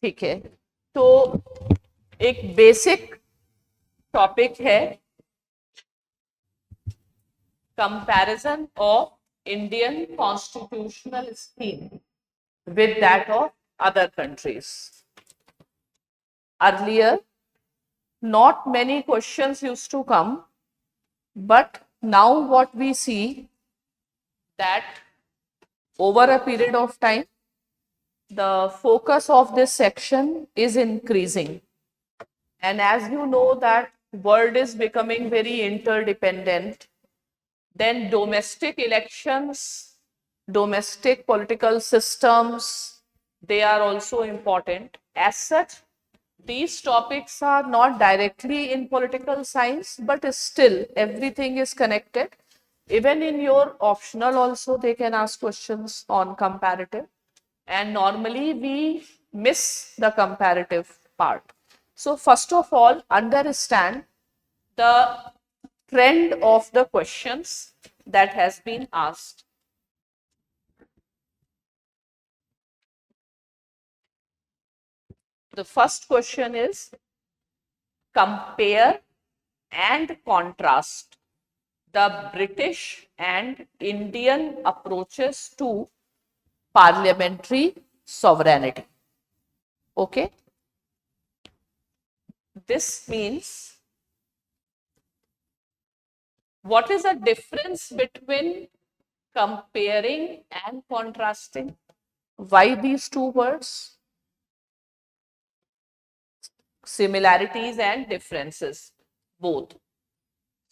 ठीक है, तो एक बेसिक टॉपिक है comparison of Indian constitutional scheme with that of other countries. Earlier, not many questions used to come, but now what we see that over a period of time, the focus of this section is increasing. And as you know that world is becoming very interdependent, then domestic elections, domestic political systems, they are also important. As such, these topics are not directly in political science, but still everything is connected. Even in your optional also they can ask questions on comparative, and normally we miss the comparative part. So first of all, understand the trend of the questions that has been asked. The first question is compare and contrast the British and Indian approaches to parliamentary sovereignty. Okay. This means what is the difference between comparing and contrasting? Why these two words? Similarities and differences, both.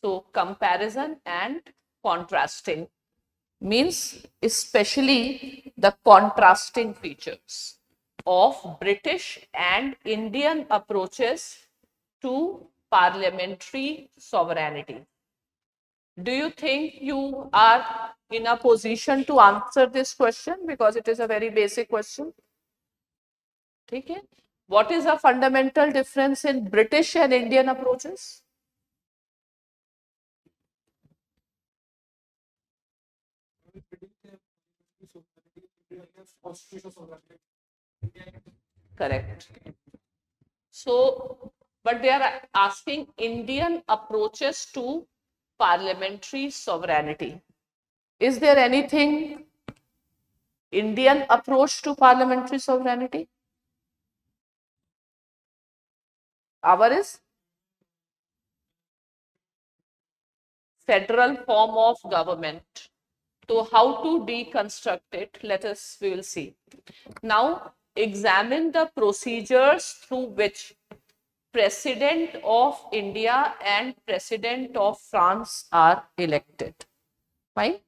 So comparison and contrasting means especially the contrasting features of British and Indian approaches to parliamentary sovereignty. Do you think you are in a position to answer this question, because it is a very basic question? Okay. What is the fundamental difference in British and Indian approaches? Correct. So, but they are asking Indian approaches to parliamentary sovereignty. Is there anything Indian approach to parliamentary sovereignty? Our is federal form of government. So how to deconstruct it? We will see. Now examine the procedures through which President of India and President of France are elected. Fine.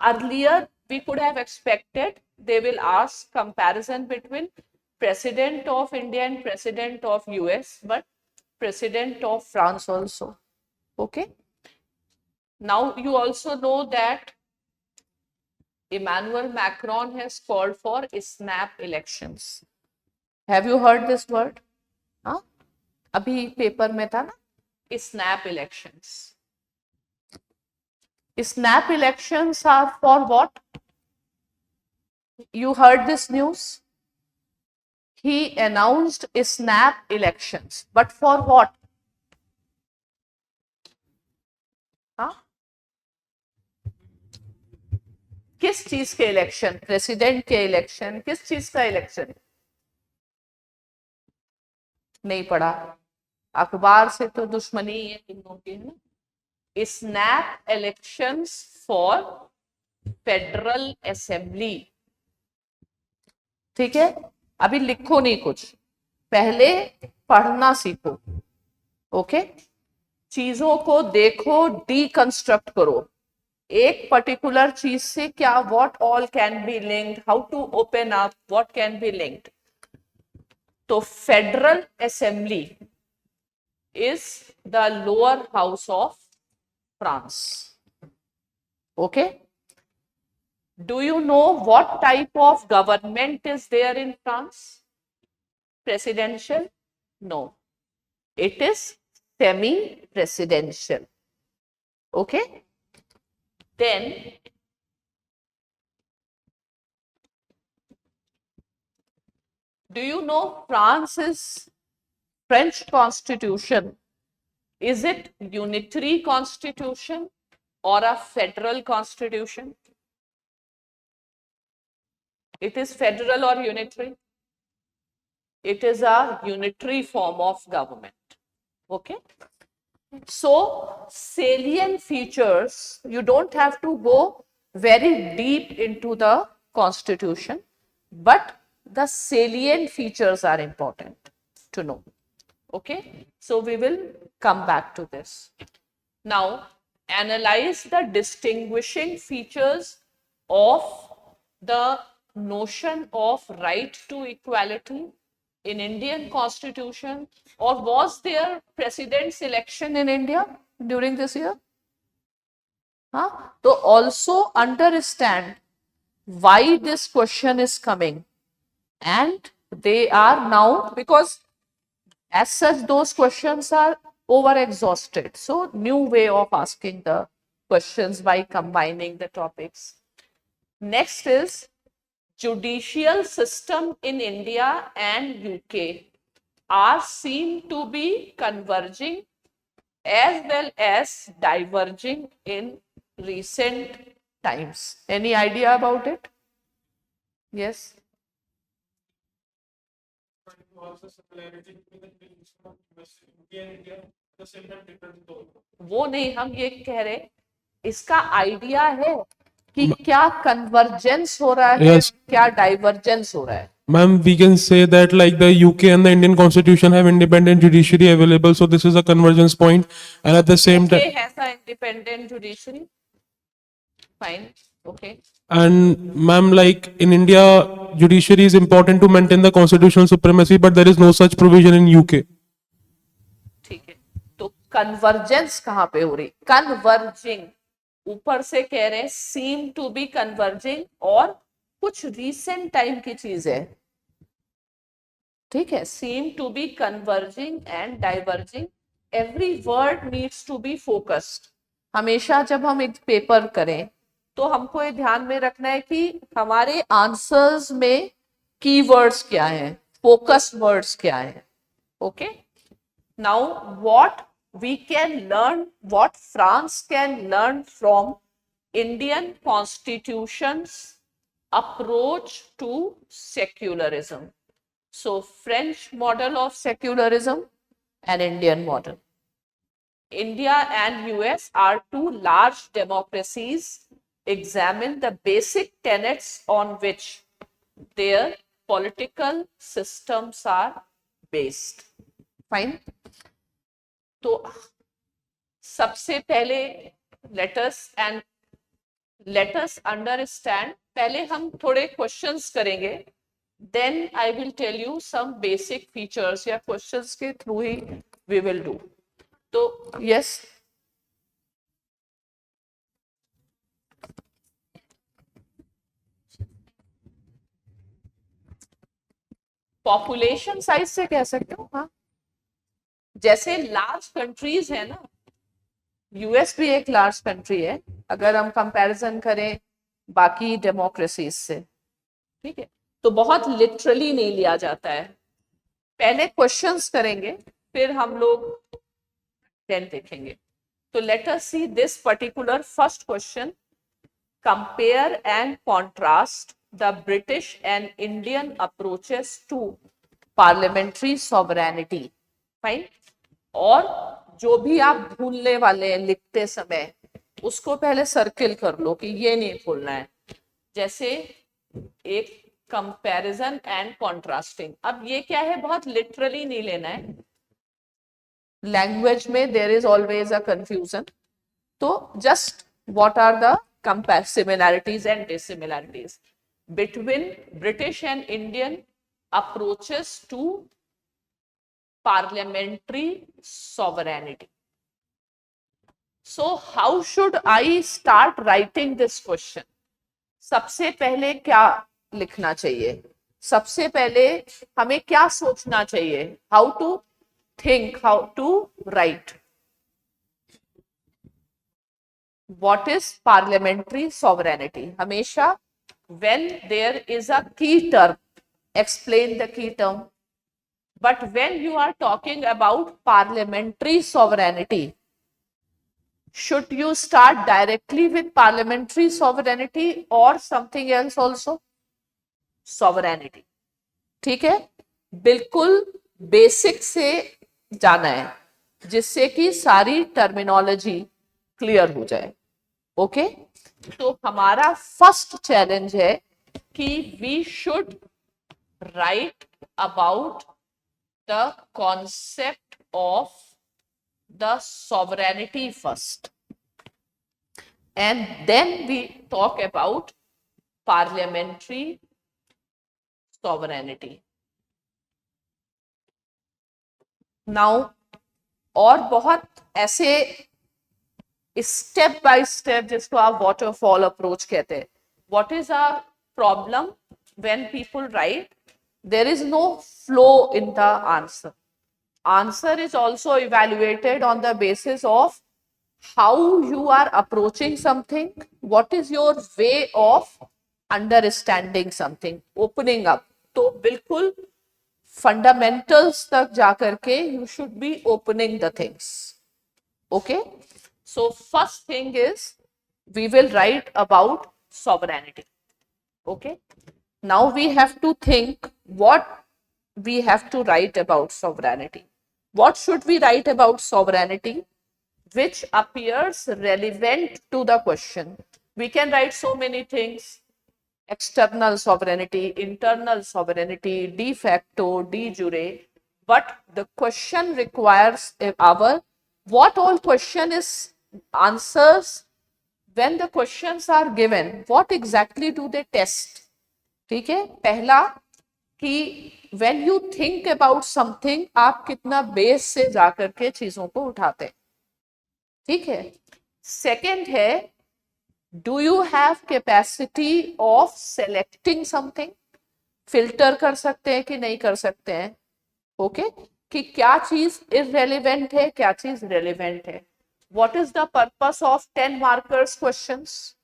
Earlier, we could have expected they will ask comparison between President of India and President of US, but President of France also. Okay. Now you also know that Emmanuel Macron has called for snap elections. Have you heard this word? हाँ? अभी paper में था ना, snap elections. Snap elections are for what? You heard this news? He announced snap elections, but for what? हाँ? किस चीज के election? President के इलेक्शन? किस चीज का इलेक्शन? नहीं पढ़ा, अखबार से तो दुश्मनी है तीनों की, है ना? Snap elections for federal assembly. ठीक है, अभी लिखो नहीं कुछ, पहले पढ़ना सीखो. ओके, चीजों को देखो, डीकंस्ट्रक्ट करो. एक पर्टिकुलर चीज से क्या, what all can be linked, how to open up, what can be linked. तो federal assembly is the lower house of France. Okay. Do you know what type of government is there in France? Presidential? No. It is semi-presidential. Okay. Then Do you know France's French constitution? Is it unitary constitution or a federal constitution? It is federal or unitary? It is a unitary form of government. Okay. So salient features, you don't have to go very deep into the constitution, but the salient features are important to know. Okay, so we will come back to this. Now, analyze the distinguishing features of the notion of right to equality in Indian constitution, or was there president's election in India during this year? Huh? So also understand why this question is coming, and they are now, because as such those questions are over exhausted, so new way of asking the questions by combining the topics. Next is judicial system in India and UK are seen to be converging as well as diverging in recent times. Any idea about it? Yes. वो नहीं, हम ये कह रहे इसका idea है कि क्या कन्वर्जेंस हो रहा है, Yes. क्या डाइवर्जेंस हो रहा है. Ma'am, we can say that like the UK and the Indian constitution have independent judiciary available, so this is a convergence point. And at the same Okay, time, has a independent judiciary. Fine. Okay. and ma'am, like in India, judiciary is important to maintain the constitutional supremacy, but there is no such provision in UK. ठीक है, तो convergence कहाँ पे हो रही? Converging, ऊपर से कह रहे हैं सीम टू बी कन्वर्जिंग, और कुछ रीसेंट टाइम की चीज है. ठीक है, seem to be converging and diverging. Every word needs to be focused. हमेशा जब हम एक पेपर करें तो हमको ये ध्यान में रखना है कि हमारे आंसर्स में कीवर्ड्स क्या हैं, फोकस वर्ड्स क्या हैं. Okay. Now, what we can learn, what France can learn from Indian constitution's approach to secularism. So, French model of secularism and Indian model. India and US are two large democracies. Examine the basic tenets on which their political systems are based. Fine. तो सबसे पहले let us understand, पहले हम थोड़े questions करेंगे, then I will tell you some basic features, या questions के through he we will do. तो yes. पॉपुलेशन साइज से कह सकते हो. हाँ, जैसे लार्ज कंट्रीज है ना, यूएस भी एक लार्ज कंट्री है अगर हम कंपैरिजन करें बाकी डेमोक्रेसीज से. ठीक है, तो बहुत लिटरली नहीं लिया जाता है. पहले क्वेश्चंस करेंगे, फिर हम लोग देखेंगे. तो let us see this particular first question. Compare and contrast the British and Indian approaches to parliamentary sovereignty. Fine. और जो भी आप भूलने वाले हैं लिखते समय, उसको पहले सर्किल कर लो कि ये नहीं भूलना है. जैसे एक कंपैरिजन एंड कॉन्ट्रास्टिंग. अब ये क्या है, बहुत लिटरली नहीं लेना है. लैंग्वेज में there is always a confusion. तो just what are the similarities and dissimilarities between British and Indian approaches to parliamentary sovereignty. So how should I start writing this question? सबसे पहले क्या लिखना चाहिए? सबसे पहले हमें क्या सोचना चाहिए? How to think, how to write. What is parliamentary sovereignty? हमेशा when there is a key term, explain the key term. But when you are talking about parliamentary sovereignty, should you start directly with parliamentary sovereignty or something else also? Sovereignty. ठीक है, बिल्कुल basic से जाना है जिससे कि सारी terminology clear हो जाए. ओके, तो हमारा फर्स्ट चैलेंज है कि we should write about the concept of the sovereignty first, and then we talk about parliamentary sovereignty. Now, और बहुत ऐसे स्टेप बाय स्टेप जिसको आप वाटरफॉल अप्रोच कहते हैं. What is a problem when people write? There is no flow in the answer. Answer is also evaluated on the basis of how you are approaching something, what is your way of understanding something, opening up. तो बिल्कुल fundamentals तक जाकर के you should be opening the things. Okay, so first thing is we will write about sovereignty. Okay, now we have to think what we have to write about sovereignty. What should we write about sovereignty which appears relevant to the question? We can write so many things: external sovereignty, internal sovereignty, de facto, de jure. But the question requires our what all question is answers when the questions are given. What exactly do they test? ठीक है, पहला कि when you think about something आप कितना base से जाकर के चीजों को उठाते हैं. ठीक है. सेकंड है, do you have capacity of selecting something? Filter कर सकते हैं कि नहीं कर सकते हैं. ओके, कि क्या चीज इररेलेवेंट है, क्या चीज रेलेवेंट है. What is the purpose of 10 markers questions?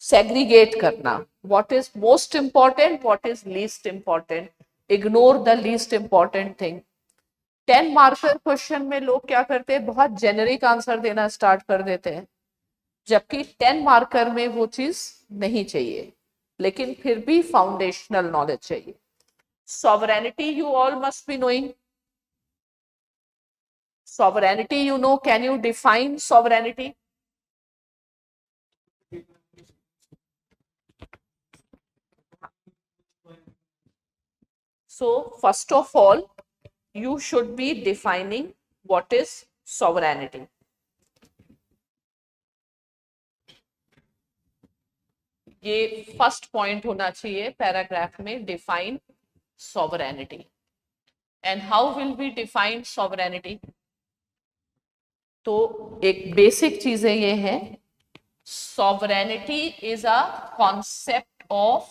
Segregate करना. What is most important, what is least important. Ignore the least important thing. 10 marker question में लोग क्या करते हैं, बहुत जेनरिक आंसर देना स्टार्ट कर देते हैं, जबकि 10 मार्कर में वो चीज नहीं चाहिए, लेकिन फिर भी फाउंडेशनल नॉलेज चाहिए. sovereignty you all must be knowing. Sovereignty, you know, can you define sovereignty? So first of all, you should be defining what is sovereignty. ये फर्स्ट पॉइंट होना चाहिए पैराग्राफ में, define sovereignty. And how will we define sovereignty? तो एक basic चीजें ये हैं. sovereignty is a concept of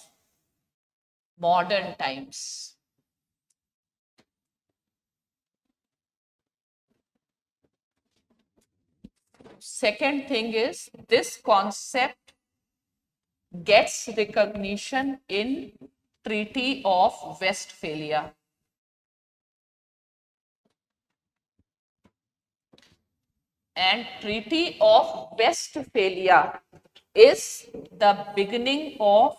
modern times. Second thing is, this concept gets recognition in Treaty of Westphalia. And Treaty of Westphalia is the beginning of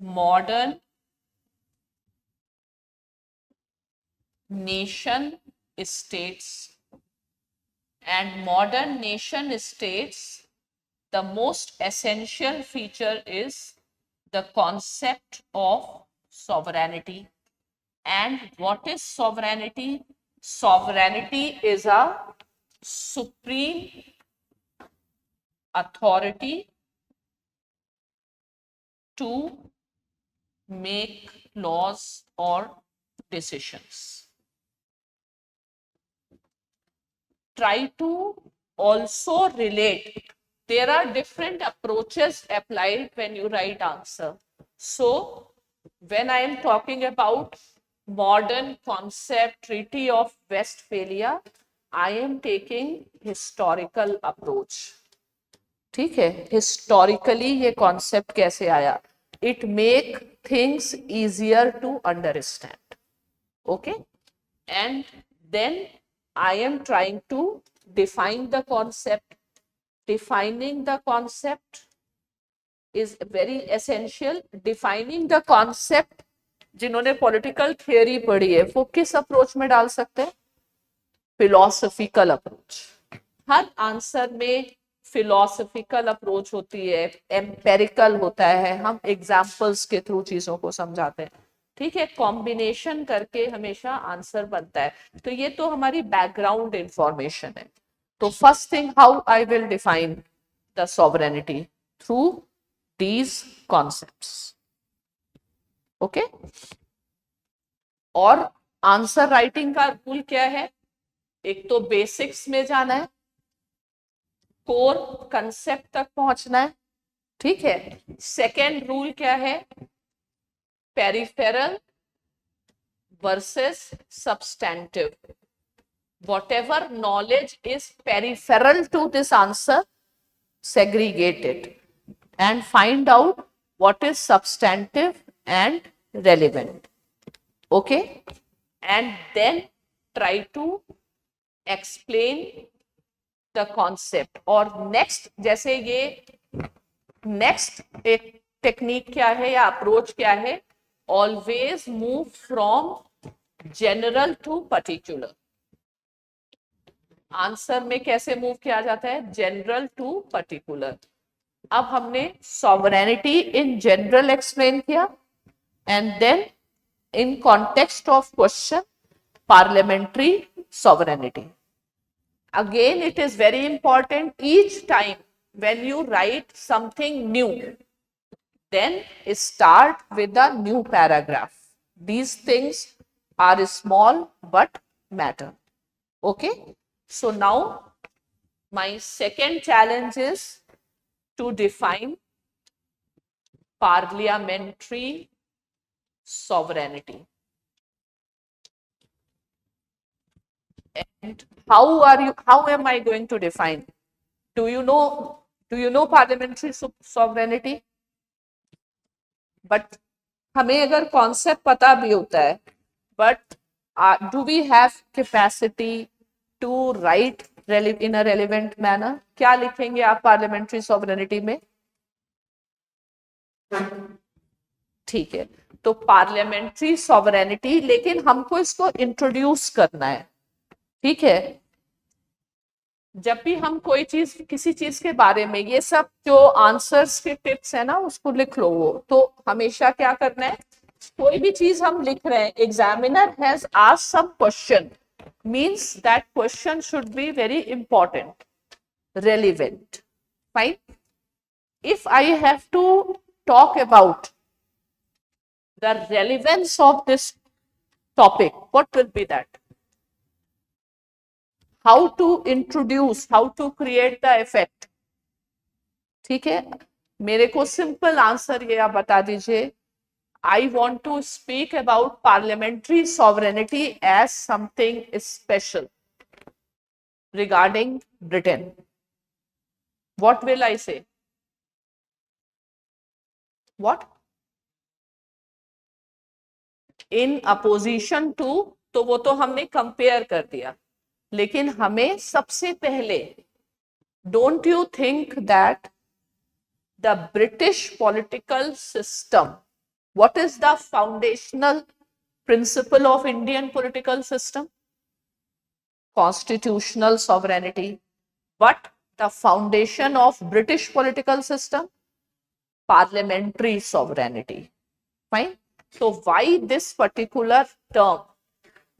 modern nation states. And modern nation states, the most essential feature is the concept of sovereignty. And what is sovereignty? Sovereignty is a supreme authority to make laws or decisions. Try to also relate. There are different approaches applied when you write answer. So when I am talking about modern concept Treaty of Westphalia, I am taking historical approach. ठीक है, historically ये concept कैसे आया. it make things easier to understand. Okay, and then I am trying to define the concept. Defining the concept is very essential. Defining the concept, जिन्होंने political theory पढ़ी है वो किस अप्रोच में डाल सकते हैं? Philosophical approach. हर आंसर में फिलोसफिकल अप्रोच होती है, एम्पेरिकल होता है, हम एग्जाम्पल्स के थ्रू चीजों को समझाते हैं. ठीक है, कॉम्बिनेशन करके हमेशा आंसर बनता है. तो ये तो हमारी बैकग्राउंड इंफॉर्मेशन है. तो first thing, how I will define the sovereignty through these concepts. Okay, और आंसर राइटिंग का रूल क्या है? एक तो बेसिक्स में जाना है, कोर कंसेप्ट तक पहुंचना है. ठीक है. सेकेंड रूल क्या है? Peripheral versus substantive. whatever knowledge is peripheral to this answer, segregate it and find out what is substantive and relevant. Okay, and then try to explain the concept. और next, जैसे ये next एक technique क्या है या approach क्या है? Always move from general to particular. Answer में कैसे मूव किया जाता है? General to particular. अब हमने सॉवरेनिटी इन जनरल एक्सप्लेन किया and then in context of question parliamentary sovereignty. Again it is very important, each time when you write something new, then start with a new paragraph. These things are small but matter. Okay, so now my second challenge is to define parliamentary sovereignty. And how am I going to define? Do you know parliamentary sovereignty? But हमें अगर concept पता भी होता है, but do we have capacity to write in a relevant manner? क्या लिखेंगे आप parliamentary sovereignty में? ठीक है, तो parliamentary sovereignty, लेकिन हमको इसको इंट्रोड्यूस करना है. ठीक है, जब भी हम कोई चीज, किसी चीज के बारे में, ये सब जो आंसर्स के टिप्स है ना, उसको लिख लो. वो तो हमेशा क्या करना है, कोई भी चीज हम लिख रहे हैं, examiner has asked some question, means that question should be very important, relevant. Fine. If I have to talk about the relevance of this topic, what will be that? How to introduce, how to create the effect. ठीक है, मेरे को simple answer ये आप बता दीजिए. I want to speak about parliamentary sovereignty as something special regarding Britain. What will I say? What? In opposition to, तो वो तो हमने कंपेयर कर दिया, लेकिन हमें सबसे पहले, don't you think that the British political system, what is the foundational principle of Indian political system? Constitutional sovereignty. But the foundation of British political system? Parliamentary sovereignty. Fine. So why this particular term?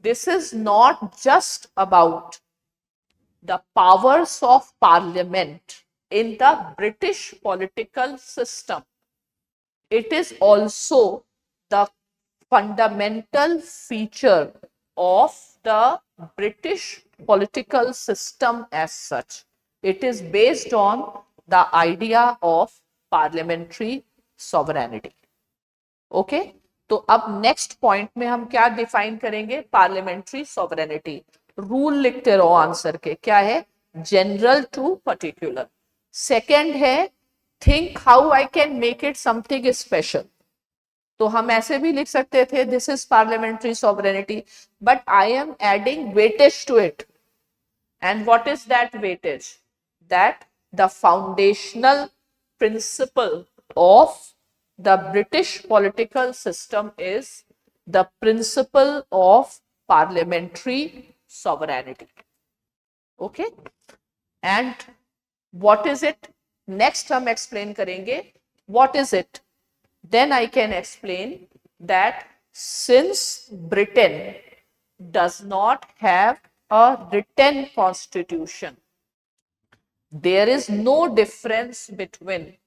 This is not just about the powers of parliament in the British political system. It is also the fundamental feature of the British political system as such. It is based on the idea of parliamentary sovereignty. Okay? तो अब next point में हम क्या define करेंगे? Parliamentary sovereignty. Rule लिखते रहो answer के. क्या है? General to particular. सेकंड है think how I can make it something special. तो हम ऐसे भी लिख सकते थे, this is parliamentary sovereignty, but I am adding weightage to it. And what is that weightage? That the foundational principle of the British political system is the principle of parliamentary sovereignty. Okay? And what is it? Next हम explain करेंगे. What is it? Then I can explain that since Britain does not have a written constitution, there is no difference between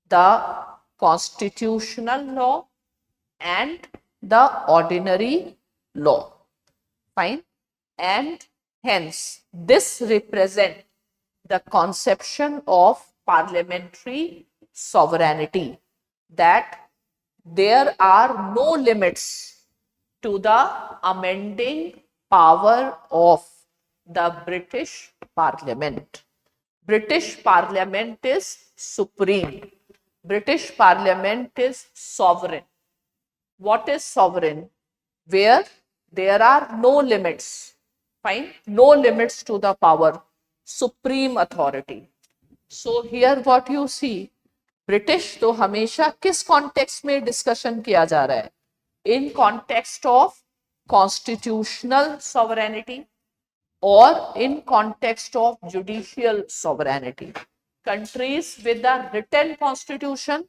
the constitutional law and the ordinary law. Fine. And hence, this represents the conception of parliamentary sovereignty, that there are no limits to the amending power of the British Parliament. British Parliament is supreme. British Parliament is sovereign. What is sovereign? Where there are no limits. Fine? No limits to the power. Supreme authority. So here what you see, British तो हमेशा किस context में discussion किया जा रहा है? In context of constitutional sovereignty और in context of judicial sovereignty. Countries with the written constitution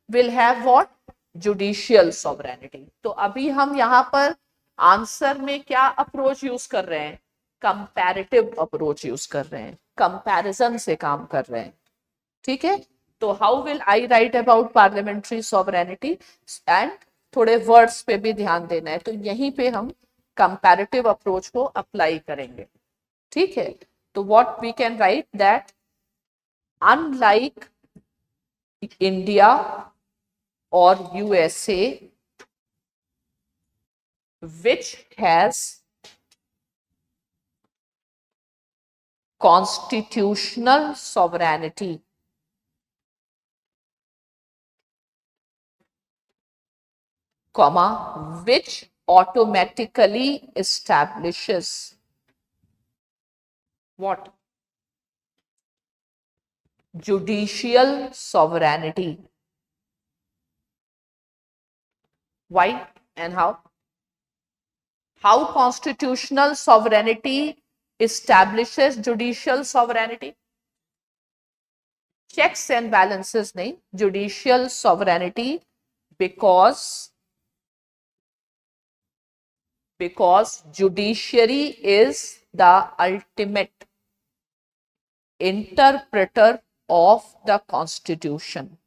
will have what? Judicial sovereignty. तो अभी हम यहाँ पर आंसर में क्या अप्रोच यूज कर रहे हैं? कंपैरेटिव अप्रोच यूज कर रहे हैं, कंपैरिजन से काम कर रहे हैं. ठीक है. तो how will I right about parliamentary sovereignty? And थोड़े वर्ड्स पे भी ध्यान देना है. तो यहीं पे हम कंपैरेटिव अप्रोच को अप्लाई करेंगे. ठीक है. तो what we can write that unlike India और USA which has constitutional sovereignty, comma, which automatically establishes what? Judicial sovereignty. Why and how? How constitutional sovereignty establishes judicial sovereignty? Checks and balances nahi, judicial sovereignty, because judiciary is the ultimate interpreter of the constitution.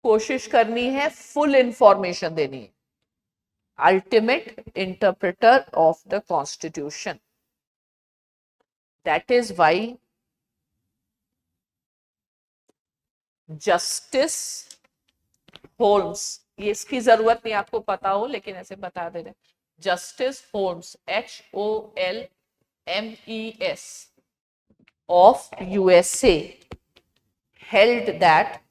कोशिश करनी है full information देनी है. Ultimate interpreter of the constitution. That is why Justice Holmes, ये इसकी जरूरत नहीं आपको पता हो लेकिन ऐसे बता दे रहे, Justice Holmes, HOLMES of USA held that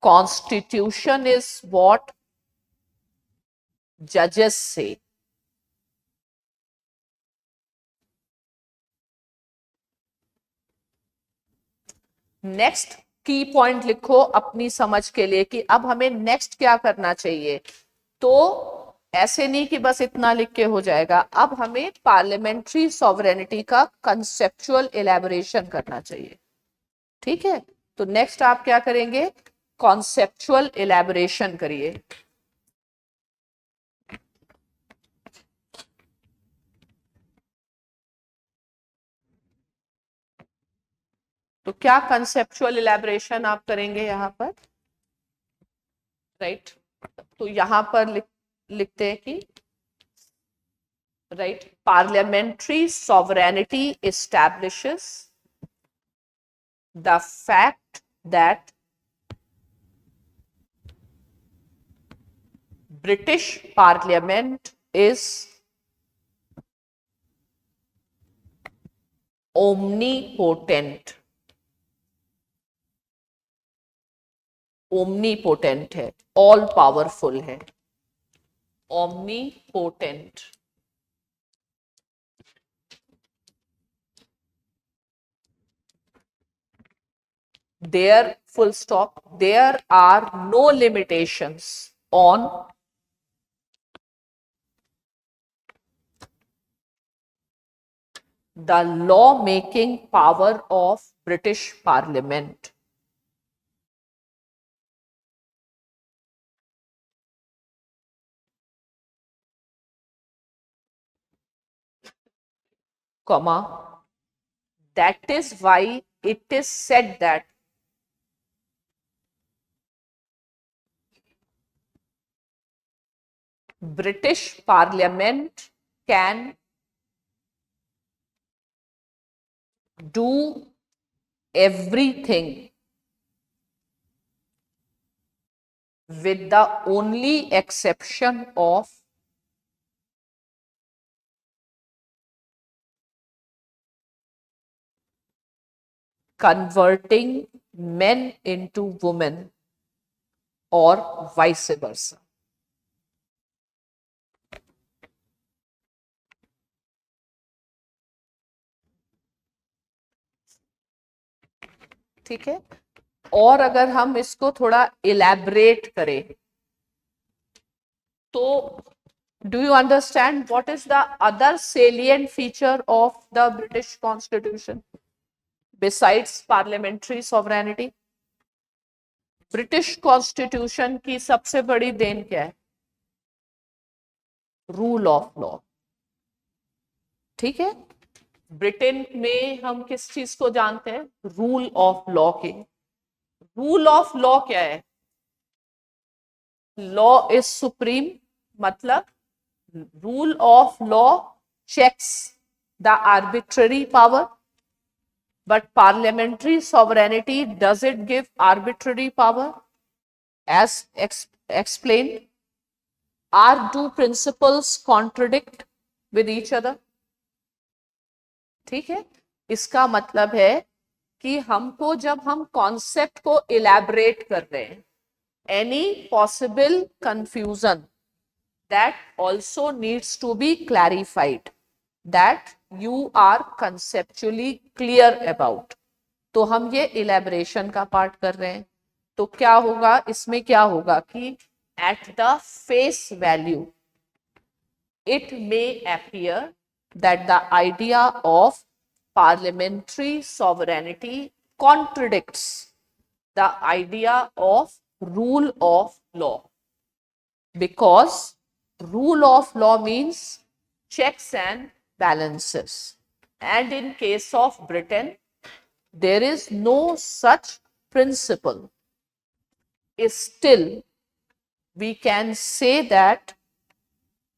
Constitution is what judges say. Next की पॉइंट लिखो अपनी समझ के लिए कि अब हमें नेक्स्ट क्या करना चाहिए. तो ऐसे नहीं कि बस इतना लिख के हो जाएगा. अब हमें पार्लियामेंट्री सॉवरेनिटी का कंसेप्चुअल एलैबोरेशन करना चाहिए. ठीक है. तो नेक्स्ट आप क्या करेंगे? कॉन्सेप्चुअल एलैबोरेशन करिए. तो क्या कंसेप्चुअल एलैबोरेशन आप करेंगे यहां पर? राइट. तो यहां पर लिखते हैं कि right, parliamentary sovereignty establishes the fact that British Parliament is omnipotent, omnipotent है, ऑल पावरफुल है, omnipotent. There, full stop, there are no limitations on the law-making power of British Parliament. Comma, that is why it is said that British Parliament can do everything with the only exception of converting men into women or vice versa. ठीक है, और अगर हम इसको थोड़ा elaborate करें तो do you understand what is the other salient feature of the British Constitution besides parliamentary sovereignty? British constitution की सबसे बड़ी देन क्या है? Rule of law. ठीक है, ब्रिटेन में हम किस चीज को जानते हैं? रूल ऑफ लॉ के। रूल ऑफ लॉ क्या है? लॉ इज सुप्रीम, मतलब rule of law checks the arbitrary power, but parliamentary sovereignty, does it give arbitrary power? As explained, are two principles contradict with each other? ठीक है, इसका मतलब है कि हमको जब हम कॉन्सेप्ट को इलैबोरेट कर रहे हैं, any possible confusion that also needs to be clarified, that you are conceptually clear about, तो हम ये इलेबोरेशन का पार्ट कर रहे हैं। तो क्या होगा इसमें? क्या होगा कि at the face value it may appear that the idea of parliamentary sovereignty contradicts the idea of rule of law, because rule of law means checks and balances, and in case of Britain there is no such principle. Still we can say that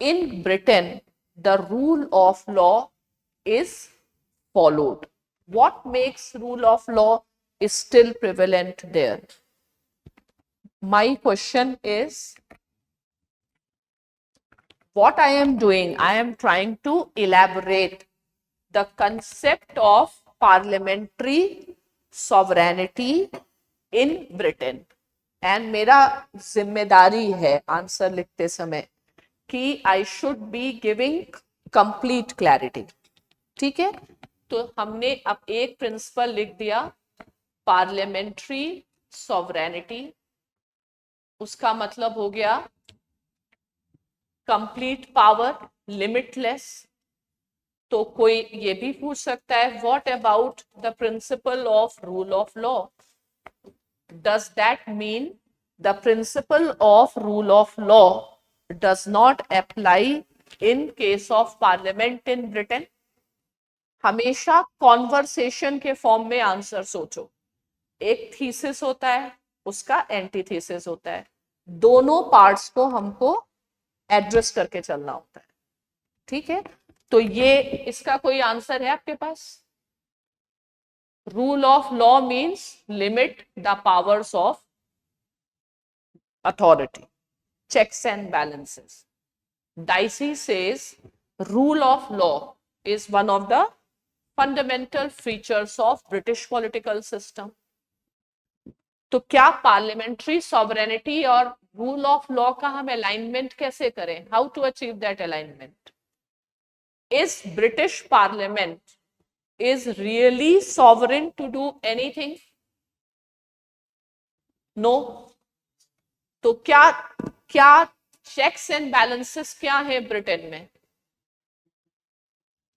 in Britain the rule of law is followed. What makes rule of law is still prevalent there? My question is, what I am doing, I am trying to elaborate the concept of parliamentary sovereignty in Britain, and मेरा जिम्मेदारी है answer लिखते समय कि I should be giving complete clarity. ठीक है, तो हमने अब एक प्रिंसिपल लिख दिया, पार्लियामेंट्री सॉवरेनिटी, उसका मतलब हो गया कंप्लीट पावर, लिमिटलेस। तो कोई ये भी पूछ सकता है, what about the principle of rule of law? Does that mean the principle of rule of law does not apply in case of parliament in Britain? हमेशा कॉन्वर्सेशन के फॉर्म में आंसर सोचो। एक थीसिस होता है, उसका एंटीथीसिस होता है, दोनों पार्ट्स को हमको एड्रेस करके चलना होता है। ठीक है, तो ये इसका कोई आंसर है आपके पास? Rule of law means limit the powers of authority, checks and balances. Dicey says rule of law is one of the fundamental features of British political system. तो क्या पार्लियामेंट्री सॉवरेनिटी और रूल ऑफ लॉ का हम alignment कैसे करें? How to achieve that alignment? Is British parliament is really sovereign to do anything? No. तो क्या क्या checks and balances क्या है ब्रिटेन में?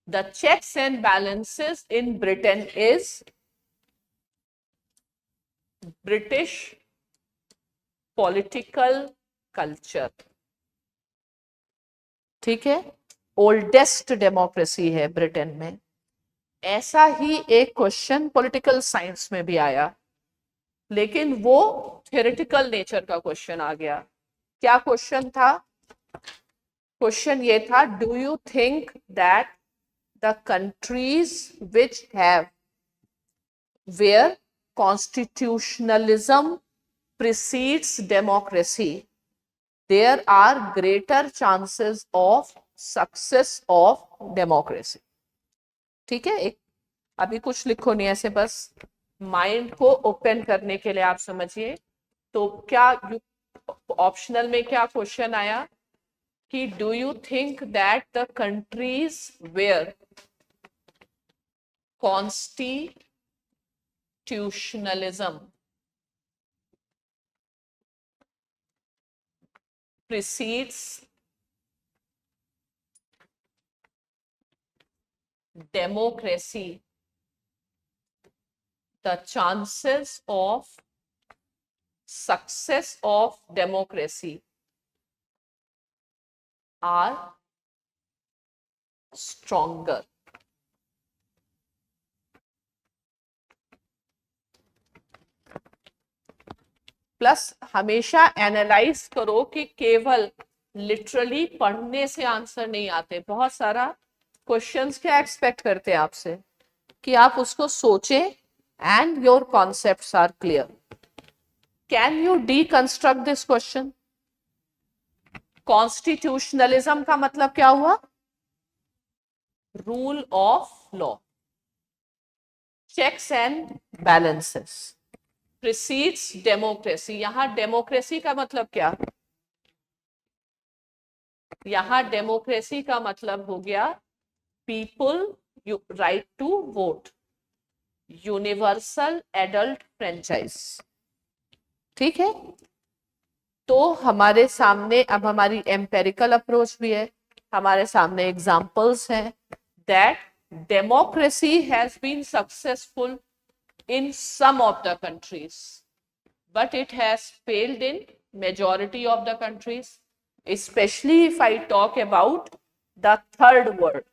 The checks and balances in Britain is British political culture. ठीक है, ओल्डेस्ट डेमोक्रेसी है Britain में। ऐसा ही एक क्वेश्चन पॉलिटिकल साइंस में भी आया, लेकिन वो थ्योरेटिकल नेचर का क्वेश्चन आ गया। क्या क्वेश्चन था? क्वेश्चन ये था, do you think that the countries which have where constitutionalism precedes democracy there are greater chances of success of democracy? ठीक है, एक अभी कुछ लिखो नहीं, ऐसे बस माइंड को ओपन करने के लिए आप समझिए। तो क्या ऑप्शनल में क्या क्वेश्चन आया कि do you think that the countries where constitutionalism precedes democracy, the chances of success of democracy are stronger. Plus हमेशा एनालाइज करो कि केवल लिटरली पढ़ने से आंसर नहीं आते। बहुत सारा क्वेश्चंस क्या एक्सपेक्ट करते हैं आपसे कि आप उसको सोचें and your concepts are clear. Can you deconstruct this question? Constitutionalism का मतलब क्या हुआ? Rule of law, checks and balances, precedes democracy. यहां डेमोक्रेसी का मतलब क्या? यहां डेमोक्रेसी का मतलब हो गया people right to vote, universal adult franchise. ठीक है, तो हमारे सामने अब हमारी एम्पेरिकल अप्रोच भी है, हमारे सामने एग्जांपल्स हैं that democracy has been successful in some of the countries, but it has failed in majority of the countries, especially if I talk about the third world.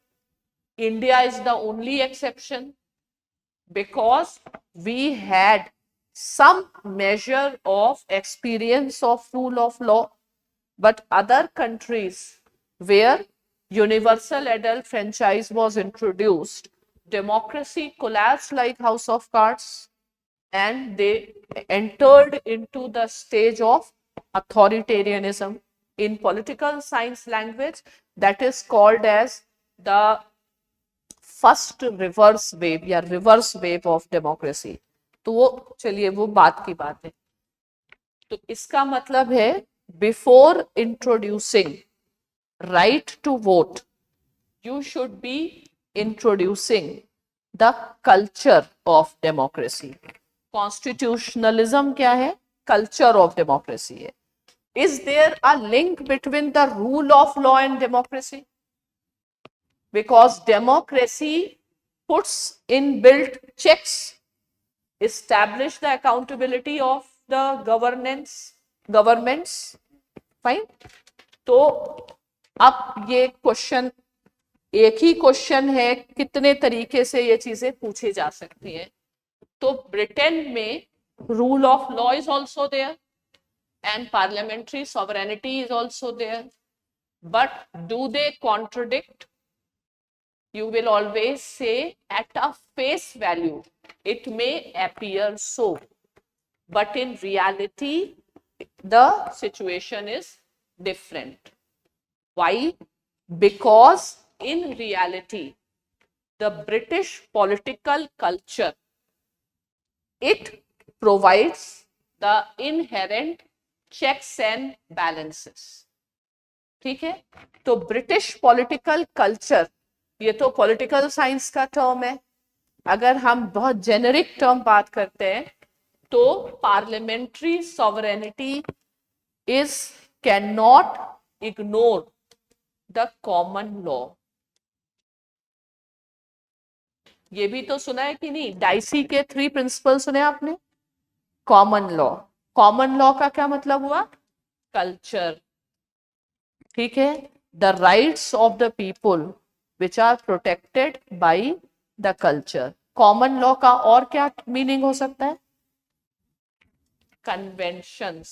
India is the only exception because we had some measure of experience of rule of law, but other countries where universal adult franchise was introduced, democracy collapsed like house of cards and they entered into the stage of authoritarianism. In political science language, that is called as the first reverse wave या reverse wave of democracy. तो वो चलिए वो बात की बात है। तो इसका मतलब है before introducing right to vote, you should be introducing the culture of democracy. Constitutionalism क्या है? Culture of democracy है। Is there a link between the rule of law and democracy? Because democracy puts inbuilt checks, establish the accountability of the governments. Fine. तो अब ये question, एक ही question है, कितने तरीके से ये चीजें पूछी जा सकती हैं। तो ब्रिटेन में rule of law is also there and parliamentary sovereignty is also there, but do they contradict? You will always say at a face value it may appear so, but in reality the situation is different. Why? Because in reality the British political culture, it provides the inherent checks and balances. ठीक है, तो British political culture, ये तो political science का term है. अगर हम बहुत जेनेरिक टर्म बात करते हैं तो parliamentary sovereignty is can not ignore the common law. ये भी तो सुना है कि नहीं, डाइसी के 3 प्रिंसिपल सुने आपने. कॉमन लॉ, कॉमन लॉ का क्या मतलब हुआ, कल्चर. ठीक है, the rights of the people which are protected by the culture. Common law का और क्या मीनिंग हो सकता है, conventions.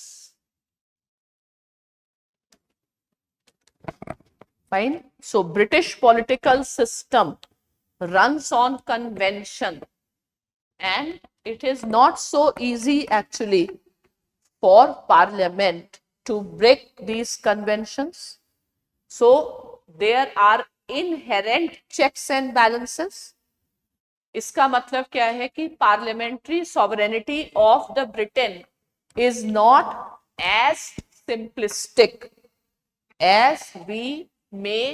Fine. So British political system runs on convention, and it is not so easy actually for parliament to break these conventions. So there are inherent checks and balances. इसका मतलब क्या है कि parliamentary sovereignty of the Britain is not as simplistic as we may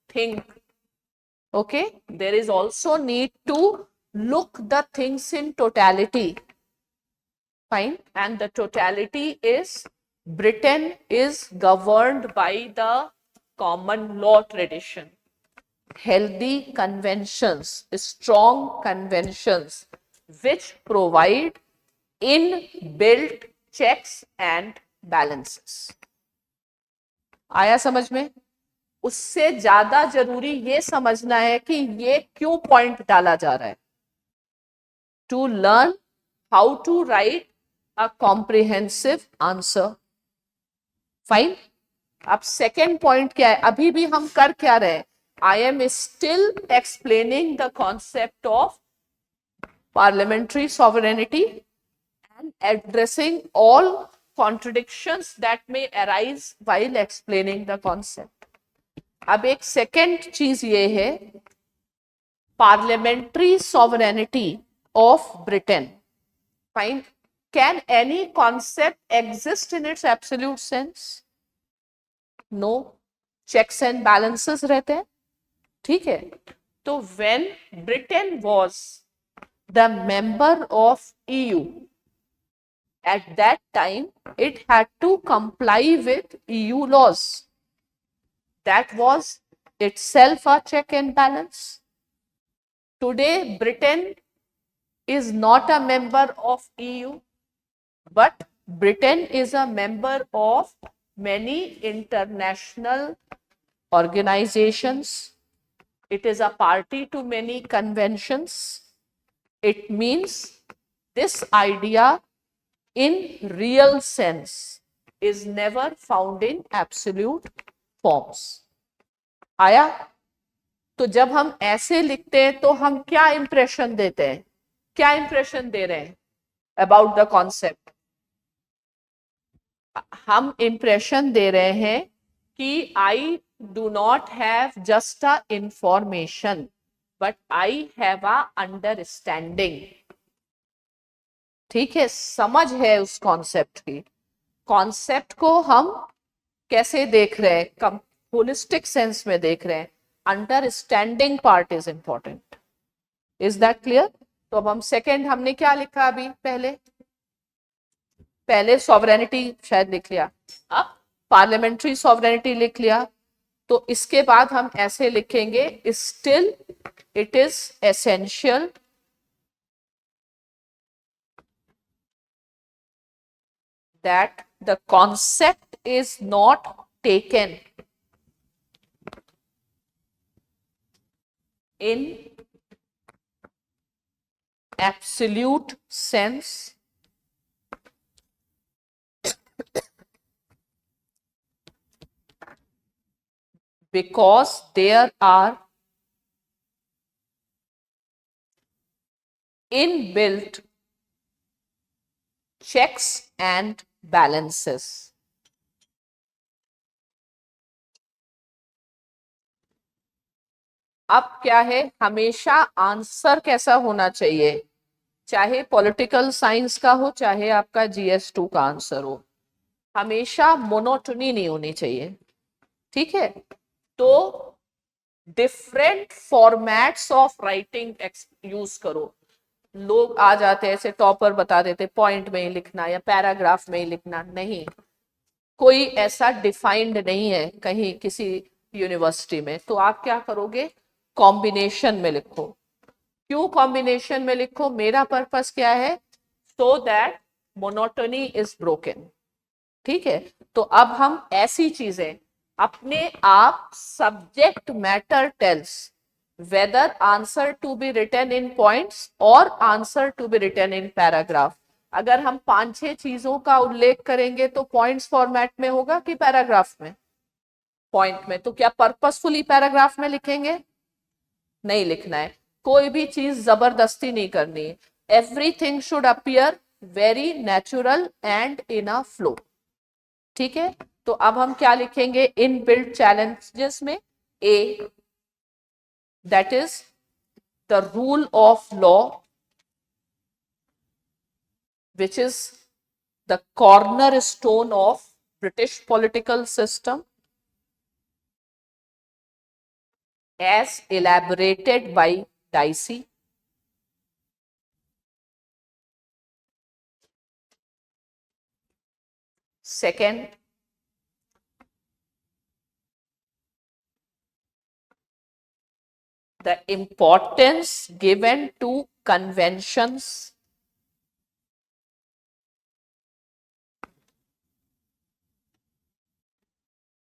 think. Okay, there is also need to look the things in totality. Fine, and the totality is Britain is governed by the common law tradition, healthy conventions, strong conventions which provide inbuilt checks and balances. आया समझ में. उससे ज्यादा जरूरी ये समझना है कि ये क्यों पॉइंट डाला जा रहा है, to learn how to write a comprehensive answer. Fine. अब सेकेंड पॉइंट क्या है, अभी भी हम कर क्या रहे हैं, I am still explaining the concept of parliamentary sovereignty and addressing all contradictions that may arise while explaining the concept. अब एक सेकेंड चीज ये है, parliamentary sovereignty of Britain. Fine. Can any concept exist in its absolute sense, no. Checks and balances रहते हैं. ठीक है, तो when Britain was the member of EU, at that time it had to comply with EU laws. That was itself a check and balance. Today Britain is not a member of EU, but Britain is a member of many international organizations. It is a party to many conventions. It means this idea in real sense is never found in absolute forms. आया. तो जब हम ऐसे लिखते हैं तो हम क्या इंप्रेशन देते हैं, क्या इंप्रेशन दे रहे हैं अबाउट द कॉन्सेप्ट. हम इंप्रेशन दे रहे हैं कि I do not have just a information but I have a understanding. ठीक है, समझ है उस कॉन्सेप्ट की. कॉन्सेप्ट को हम कैसे देख रहे हैं, होलिस्टिक सेंस में देख रहे हैं. Understanding part is important. Is that clear. तो अब हम सेकेंड, हमने क्या लिखा अभी, पहले सॉवरेनिटी शायद लिख लिया, अब पार्लियामेंट्री सॉवरेनिटी लिख लिया. तो इसके बाद हम ऐसे लिखेंगे, still it is essential that the concept is not taken in absolute sense because there are inbuilt checks and balances. अब क्या है, हमेशा आंसर कैसा होना चाहिए, चाहे पॉलिटिकल साइंस का हो चाहे आपका GS2 का आंसर हो, हमेशा मोनोटोनी नहीं होनी चाहिए। ठीक है, तो different formats of writing use करो। लोग आ जाते हैं ऐसे टॉपर बता देते पॉइंट में ही लिखना या पैराग्राफ में ही लिखना, नहीं, कोई ऐसा डिफाइंड नहीं है कहीं किसी यूनिवर्सिटी में। तो आप क्या करोगे, कॉम्बिनेशन में लिखो। क्यों कॉम्बिनेशन में लिखो, मेरा पर्पस क्या है, so that monotony is broken. ठीक है, तो अब हम ऐसी चीजें अपने आप, subject matter tells whether answer to be written in points और answer to be written in paragraph. अगर हम 5-6 चीजों का उल्लेख करेंगे तो पॉइंट्स फॉर्मेट में होगा कि पैराग्राफ में, पॉइंट में। तो क्या पर्पसफुली पैराग्राफ में लिखेंगे, नहीं लिखना है। कोई भी चीज जबरदस्ती नहीं करनी है, everything should appear very natural and in a flow. ठीक है, तो अब हम क्या लिखेंगे इन बिल्ट चैलेंजेस में, a, that is the rule of law which is the cornerstone of British political system as elaborated by Dicey. Second, the importance given to conventions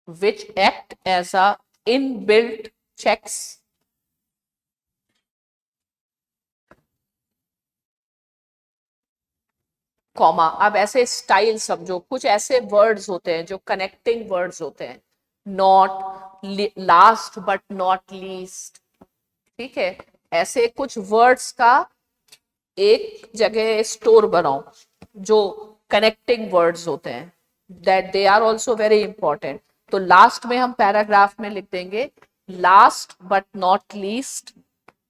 which act as a inbuilt checks comma. अब ऐसे style समझो, कुछ ऐसे words होते हैं जो connecting words होते हैं, not, last but not least. ठीक है, ऐसे कुछ वर्ड्स का एक जगह स्टोर बनाओ जो कनेक्टिंग वर्ड्स होते हैं, that they are also very important. तो लास्ट में हम पैराग्राफ में लिख देंगे, last but not least,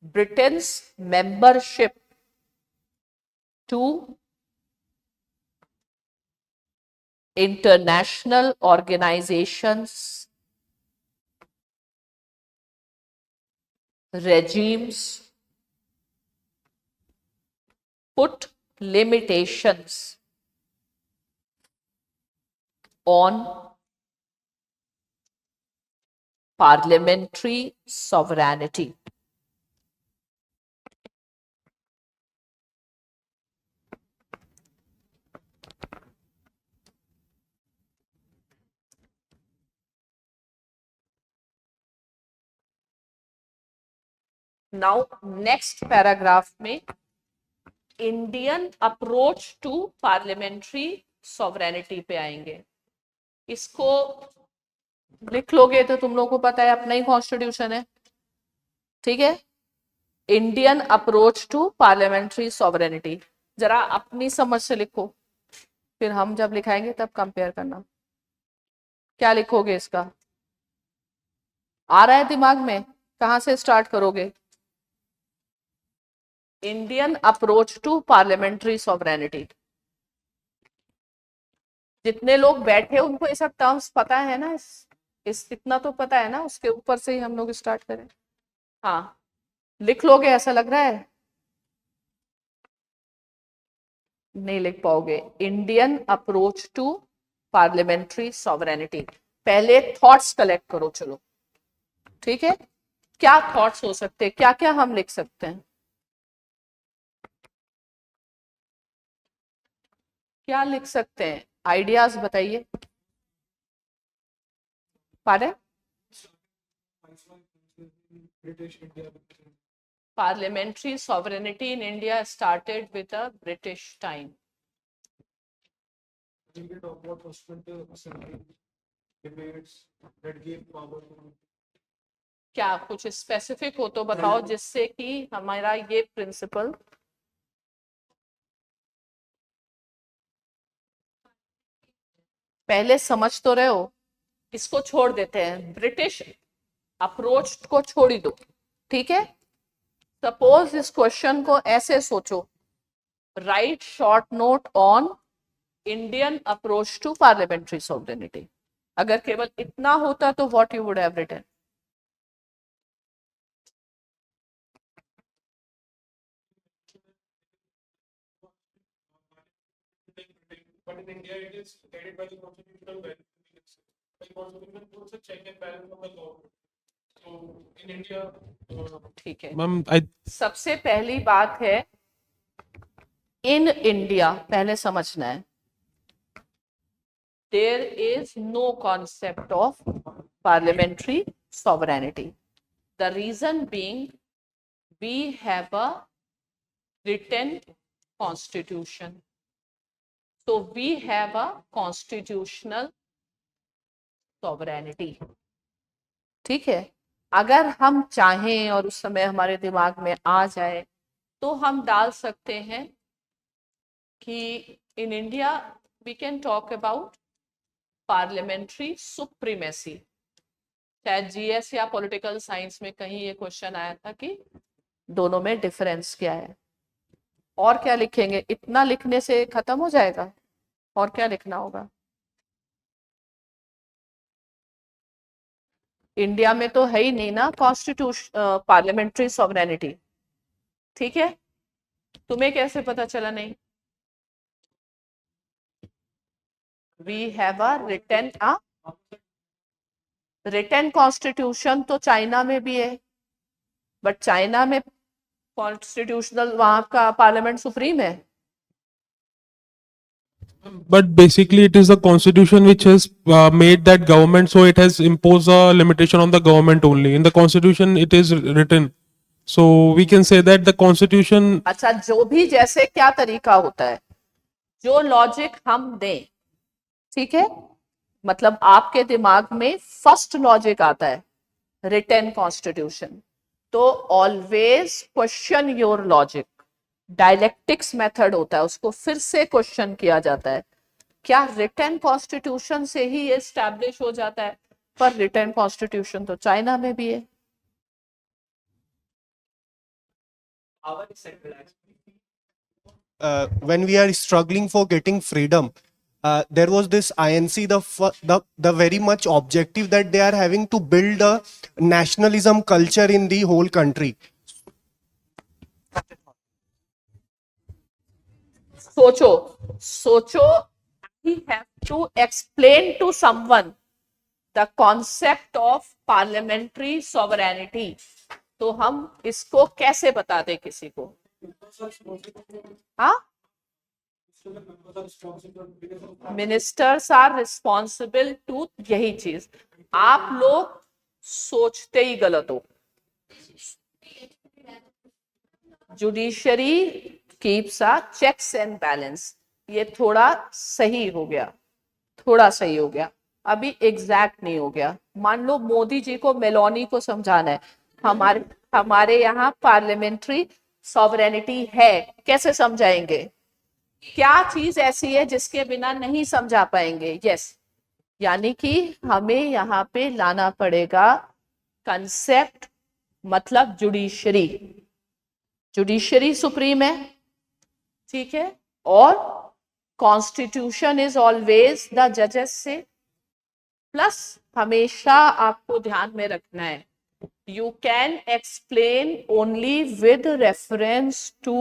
Britain's membership to international organizations, regimes put limitations on parliamentary sovereignty. Now next paragraph में Indian approach to parliamentary sovereignty पे आएंगे। इसको लिख लोगे तो तुम लोगों को पता है अपना ही कॉन्स्टिट्यूशन है। ठीक है, Indian approach to parliamentary sovereignty, जरा अपनी समझ से लिखो, फिर हम जब लिखाएंगे तब कंपेयर करना। क्या लिखोगे इसका, आ रहा है दिमाग में, कहां से स्टार्ट करोगे, Indian approach to parliamentary sovereignty. जितने लोग बैठे उनको ये सब टर्म्स पता है ना, इस इतना तो पता है ना, उसके ऊपर से ही हम लोग स्टार्ट करें। हाँ, लिख लोगे ऐसा लग रहा है, नहीं लिख पाओगे। Indian approach to parliamentary sovereignty, पहले थॉट्स कलेक्ट करो। चलो ठीक है, क्या थॉट्स हो सकते हैं, क्या क्या हम लिख सकते हैं, क्या लिख सकते हैं, आइडियाज बताइए। पारे parliamentary sovereignty in India started with the British time. क्या कुछ स्पेसिफिक हो तो बताओ जिससे कि हमारा ये प्रिंसिपल, पहले समझ तो रहे हो। इसको छोड़ देते हैं, ब्रिटिश अप्रोच को छोड़ ही दो, ठीक है, सपोज इस क्वेश्चन को ऐसे सोचो, write short note on Indian approach to parliamentary sovereignty. अगर केवल इतना होता तो what you would have written? But in India, it is guided by the constitutional value. The constitution puts a check and balance on the government. So in India, ठीक है, ma'am, सबसे पहली बात है इन इंडिया, पहले समझना है, there is no concept of parliamentary sovereignty. The reason being, we have a written constitution. So we have a constitutional sovereignty. ठीक है, अगर हम चाहें और उस समय हमारे दिमाग में आ जाए तो हम डाल सकते हैं कि in India we can talk about parliamentary supremacy. शायद जीएस या पॉलिटिकल साइंस में कहीं ये क्वेश्चन आया था कि दोनों में डिफरेंस क्या है। और क्या लिखेंगे? इतना लिखने से खत्म हो जाएगा? और क्या लिखना होगा? इंडिया में तो है ही नहीं ना कॉन्स्टिट्यूशन पार्लियामेंट्री सॉवरेनिटी। ठीक है, तुम्हें कैसे पता चला नहीं? We have a written constitution तो चाइना में भी है, बट चाइना में कॉन्स्टिट्यूशनल वहां का पार्लियामेंट सुप्रीम है। but basically it is the constitution which has made that government, so it has imposed a limitation on the government only. In the constitution it is written, so we can say that the constitution. अच्छा, जो भी जैसे क्या तरीका होता है, जो logic हम दें, ठीक है, मतलब आपके दिमाग में फर्स्ट लॉजिक आता है रिटन कॉन्स्टिट्यूशन, तो always question your logic. Dialectics method होता है, उसको फिर से क्वेश्चन किया जाता है, क्या रिटन कॉन्स्टिट्यूशन से ही ये एस्टैब्लिश हो जाता है? पर रिटन कॉन्स्टिट्यूशन तो चाइना में भी है। When we are struggling for getting freedom, there was this INC, the very much objective that they are having to build a nationalism culture in the whole country. सोचो, we have to explain to someone the concept of parliamentary sovereignty. तो हम इसको कैसे बता दें किसी को? हाँ, मिनिस्टर्स आर रिस्पॉन्सिबल टू, यही चीज आप लोग सोचते ही गलत हो। Judiciary keeps a checks and balance, ये थोड़ा सही हो गया, थोड़ा सही हो गया, अभी एग्जैक्ट नहीं हो गया। मान लो मोदी जी को मेलोनी को समझाना है हमारे यहाँ पार्लियामेंट्री सॉवरेनिटी है, कैसे समझाएंगे? क्या चीज ऐसी है जिसके बिना नहीं समझा पाएंगे? यस, यानी कि हमें यहाँ पे लाना पड़ेगा कंसेप्ट, मतलब जुडिशरी। जुडिशरी सुप्रीम है, ठीक है, और कॉन्स्टिट्यूशन इज ऑलवेज द जजेस से। प्लस हमेशा आपको ध्यान में रखना है, you can explain only with reference to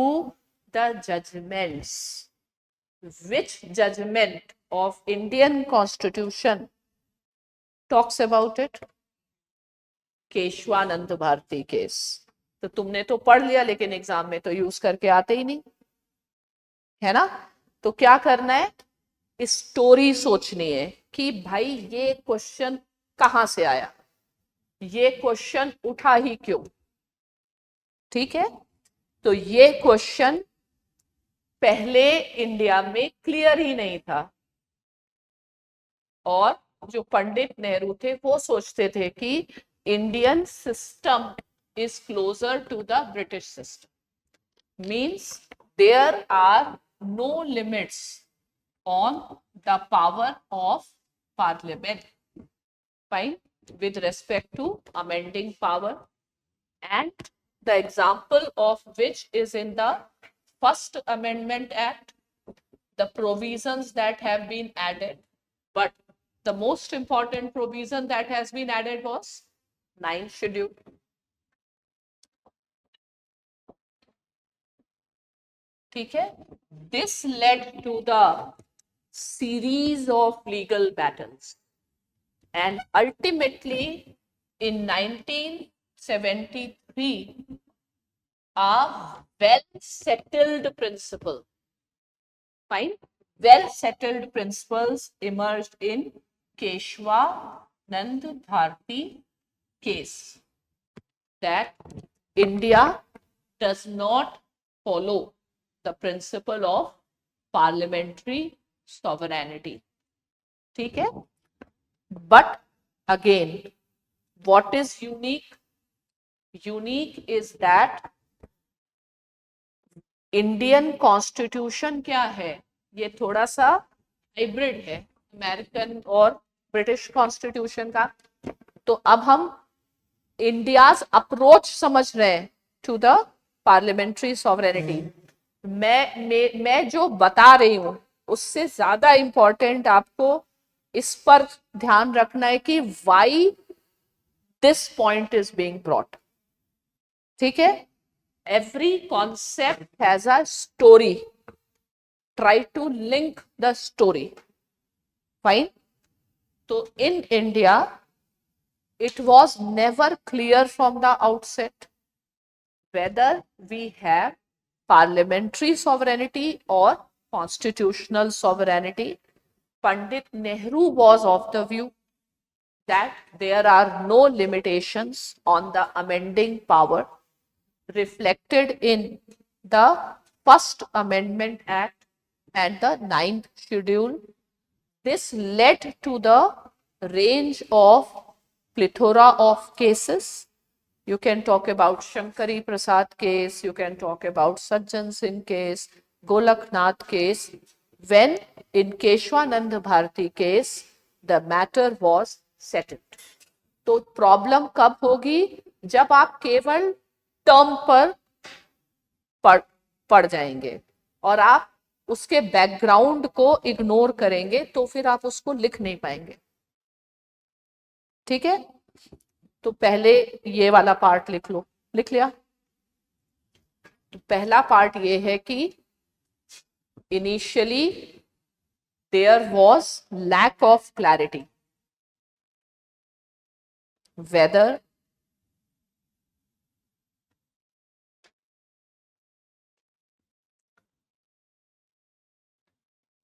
the judgments. Which judgment of Indian Constitution talks about it? Kesavananda Bharati case. तो तुमने तो पढ़ लिया, लेकिन एग्जाम में तो यूज करके आते ही नहीं, है ना? तो क्या करना है, स्टोरी सोचनी है कि भाई ये क्वेश्चन कहां से आया, ये क्वेश्चन उठा ही क्यों? ठीक है, तो ये क्वेश्चन पहले इंडिया में क्लियर ही नहीं था, और जो पंडित नेहरू थे वो सोचते थे कि Indian system is closer to the British system, means there are no limits on the power of parliament, fine, with respect to amending power and the example of which is in the First Amendment Act, the provisions that have been added. But the most important provision that has been added was 9th schedule. ठीक है? This led to the series of legal battles. And ultimately, in 1973, a well-settled principle, fine, well-settled principles emerged in Keshwa Nand Bharti case, that India does not follow the principle of parliamentary sovereignty. ठीक है? But again, what is unique? Unique is that Indian constitution क्या है, ये थोड़ा सा hybrid है American और British constitution का. तो अब हम इंडियाज अप्रोच समझ रहे हैं टू द पार्लियामेंट्री सॉवरेनिटी. मैं जो बता रही हूं उससे ज्यादा इंपॉर्टेंट आपको इस पर ध्यान रखना है कि why this point is being brought. ठीक है? Every concept has a story. Try to link the story. Fine. So in India, it was never clear from the outset whether we have parliamentary sovereignty or constitutional sovereignty. Pandit Nehru was of the view that there are no limitations on the amending power reflected in the First Amendment Act and the 9th schedule. This led to the range of plethora of cases. You can talk about Shankari Prasad case, you can talk about Sajjan Singh case, Golaknath case, when in Keshwanand Bharti case, the matter was settled. तो problem कब होगी? जब आप केवल term पर पढ़ जाएंगे और आप उसके बैकग्राउंड को इग्नोर करेंगे, तो फिर आप उसको लिख नहीं पाएंगे. ठीक है? तो पहले ये वाला पार्ट लिख लो. लिख लिया? तो पहला पार्ट ये है कि initially there was lack of clarity whether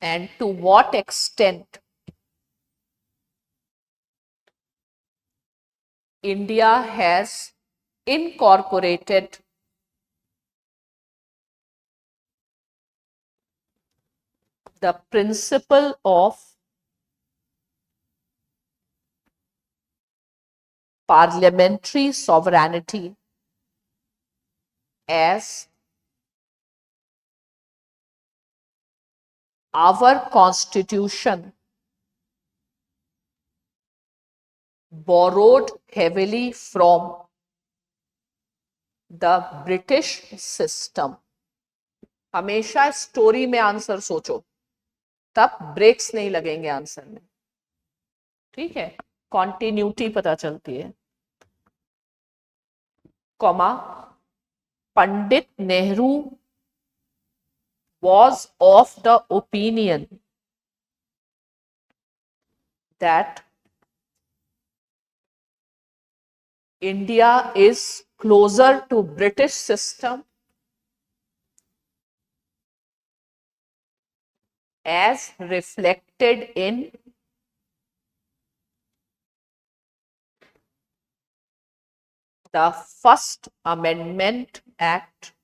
and to what extent India has incorporated the principle of parliamentary sovereignty as our constitution borrowed heavily from the British system. हमेशा स्टोरी में आंसर सोचो, तब breaks नहीं लगेंगे answer में. ठीक है? Continuity पता चलती है. Comma, Pandit Nehru was of the opinion that India is closer to British system as reflected in the First Amendment Act,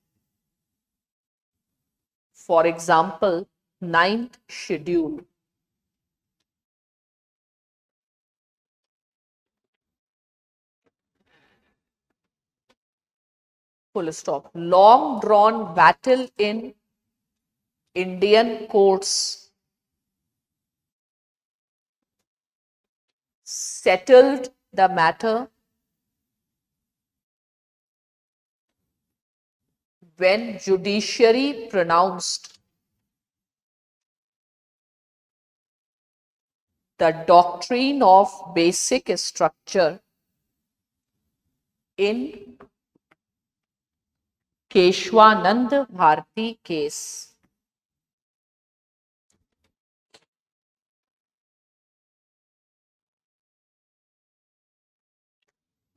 for example, 9th schedule. Full stop. Long drawn battle in Indian courts settled the matter when judiciary pronounced the doctrine of basic structure in Keshwanand Bharti case.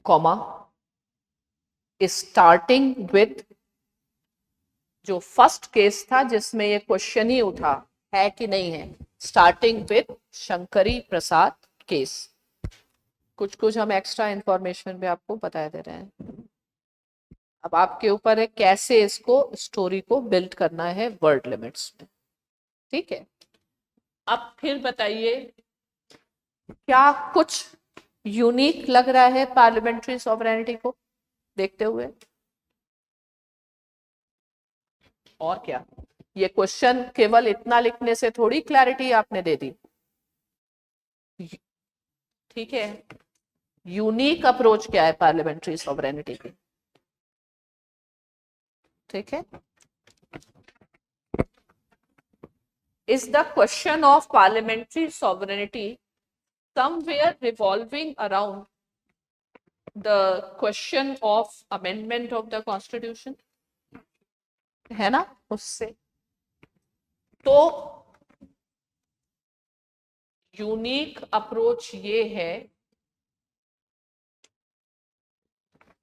Comma, starting with जो first case था जिसमें ये question ही उठा है कि नहीं है, starting with Shankari Prasad case. कुछ कुछ हम एक्स्ट्रा इंफॉर्मेशन भी आपको बता दे रहे हैं. अब आपके ऊपर है कैसे इसको स्टोरी को बिल्ड करना है वर्ड लिमिट्स में. ठीक है, अब फिर बताइए क्या कुछ यूनिक लग रहा है पार्लियामेंट्री सॉवरेनिटी को देखते हुए? और क्या, ये क्वेश्चन केवल इतना लिखने से थोड़ी क्लैरिटी आपने दे दी. ठीक है, यूनिक अप्रोच क्या है पार्लियामेंट्री सॉवरेनिटी की? ठीक है, is the question of parliamentary sovereignty somewhere revolving around the question of amendment of the constitution, है ना? उससे तो यूनिक अप्रोच ये है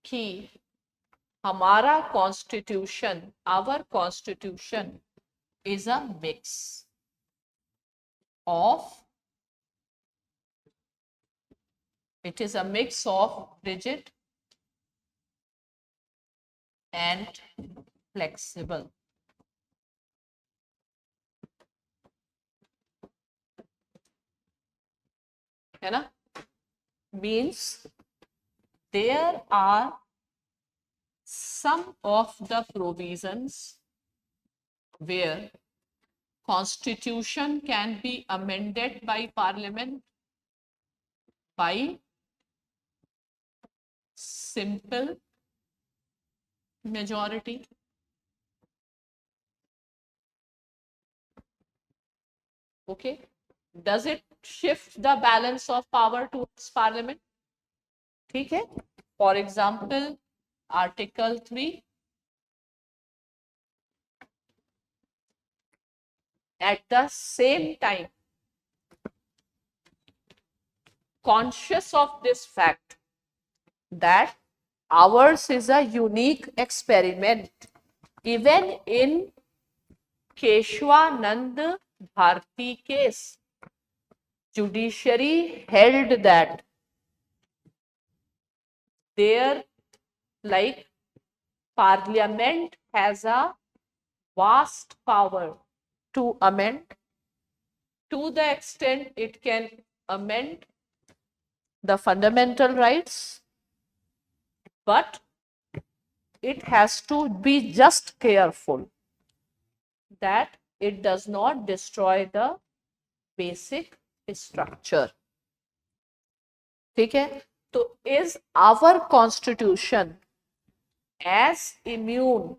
कि हमारा constitution, our constitution is a mix of, it is a mix of rigid and flexible. है ना? Means there are some of the provisions where constitution can be amended by parliament by simple majority. Okay, does it shift the balance of power towards parliament? ठीक है, for example article 3, at the same time conscious of this fact that ours is a unique experiment, even in Keshwanand Bharti case, judiciary held that there, like, parliament has a vast power to amend, to the extent it can amend the fundamental rights, but it has to be just careful that it does not destroy the basic structure. ठीक है, तो is our constitution as immune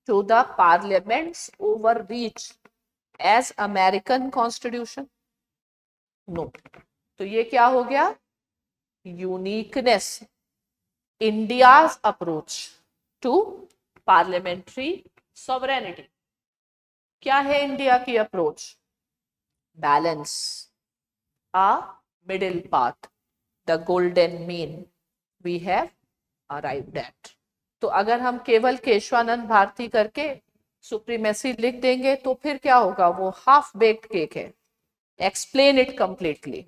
to the parliament's overreach as American constitution? No. तो ये क्या हो गया? Uniqueness, India's approach to parliamentary sovereignty. क्या है इंडिया की approach? Balance, a middle path, the golden mean we have arrived at. तो अगर हम केवल केशवानंद भारती करके सुप्रीमेसी लिख देंगे तो फिर क्या होगा? वो हाफ बेक्ड केक है. Explain it completely.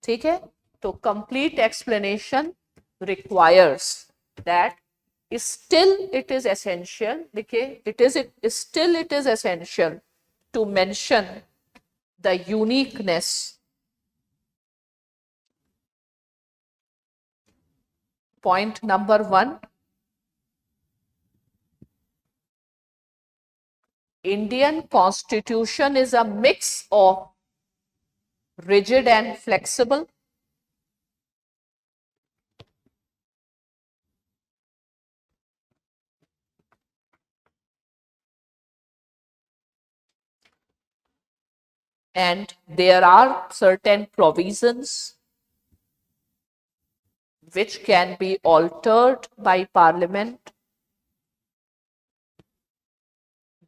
ठीक है, तो complete explanation requires that still it is essential, देखिए, still it is essential to mention the uniqueness point number 1. Indian constitution is a mix of rigid and flexible. and there are certain provisions which can be altered by parliament